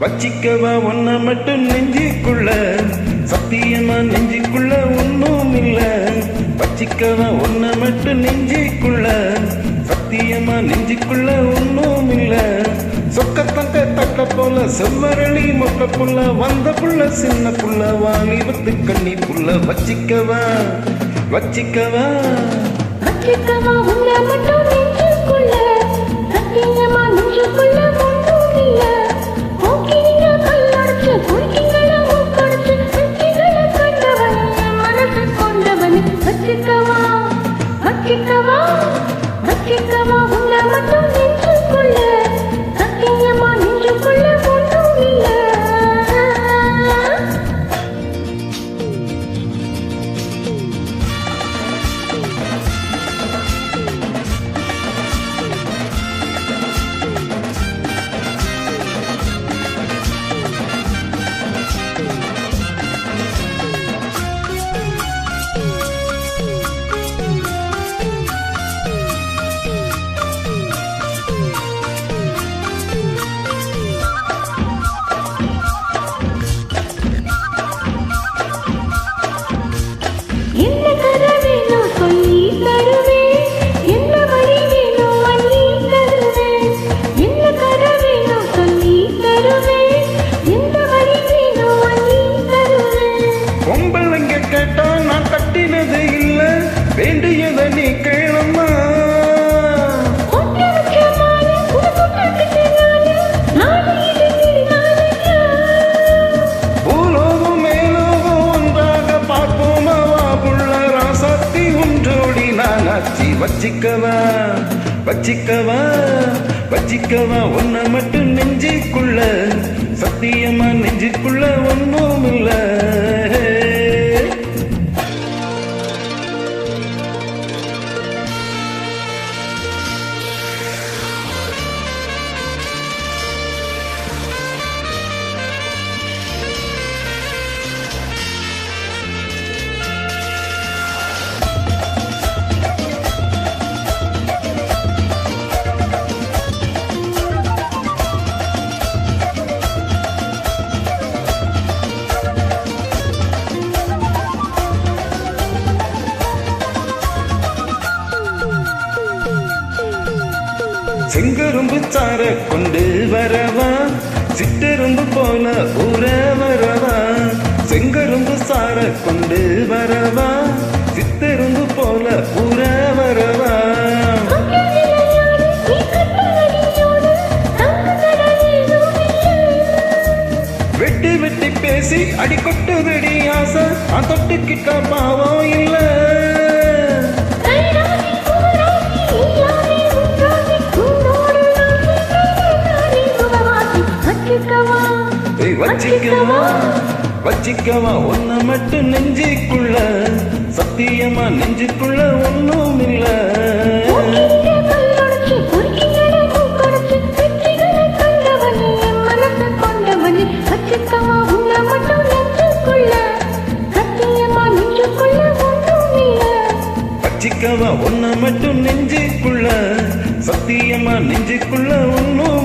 வச்சிக்கவா ஒன்ன மட்டும் நெஞ்சுக்குள்ள, சத்தியமா நெஞ்சுக்குள்ள ஒன்னும் இல்ல. வச்சிக்கவா ஒன்ன மட்டும் நெஞ்சுக்குள்ள, சத்தியமா நெஞ்சுக்குள்ள ஒன்னும் இல்ல. சொக்கத்தங்க தட்ட போல செவ்வரளி மொட்ட புள்ள, வந்த புள்ள சின்ன புள்ள, வாலிபத்து கண்ணி புள்ள. வச்சிக்கவா வச்சிக்கவா வச்சிக்கவா உன்னை மட்டும் நெஞ்சுக்குள்ள, சத்தியமா நெஞ்சுக்குள்ள ஒன்றும் இல்ல. போக்கிரிங்க கல்லடைச்சு குறுக்கிங்கள மூக்கடைச்சு வெற்றிகளை கண்டவன் மனசு கொண்டவன். வச்சிக்கவா வச்சிக்கவா வச்சிக்கவா உன்னை மட்டும் நெஞ்சுக்குள்ள, சத்தியமா நெஞ்சுக்குள்ள ஒன்றும் இல்ல. என்ன கதை வேணும் சொல்லி தருவேன், என்ன வழி வேணும் அள்ளி தருவேன். என்ன கதை வேணும் சொல்லி தருவேன், எந்த வழி வேணும் அள்ளி தருவேன். பொம்பளைங்க கேட்டா நான் கட்டினது இல்ல, வேண்டியத நீ கேளம்மா. ஒட்ட வச்ச மாலை உனக்கு கட்டுனாலே நாளை இது திருநாளையா. பூலோகம் மேலோகம் ஒன்றாக பார்ப்போமா, வா புள்ள ராசாத்தி ஒன்றோடி நானாச்சி. வச்சிக்கவா வச்சிக்கவா வச்சிக்கவா ஒன்ன மட்டும் நெஞ்சுக்குள்ள, சத்தியமா நெஞ்சுக்குள்ள ஒன்னும் இல்ல. செங்கரும்பு சார கொண்டு வரவா, சிட்டெரும்பு போல ஊற வரவா. செங்கரும்பு சார கொண்டு வரவா, சிட்டெரும்பு போல ஊற வரவா. வெட்டி வெட்டி பேசி அடி கொட்டுதடி ஆசை, தொட்டுக்கிட்ட பாவம் இல்ல. வச்சிக்கவா வச்சிக்கவா ஒன்ன மட்டும் நெஞ்சுக்குள்ள, சத்தியமா நெஞ்சுக்குள்ள ஒன்னும் இல்ல. வச்சிக்கவா ஒன்ன மட்டும் நெஞ்சுக்குள்ள, சத்தியமா நெஞ்சுக்குள்ள ஒன்னும்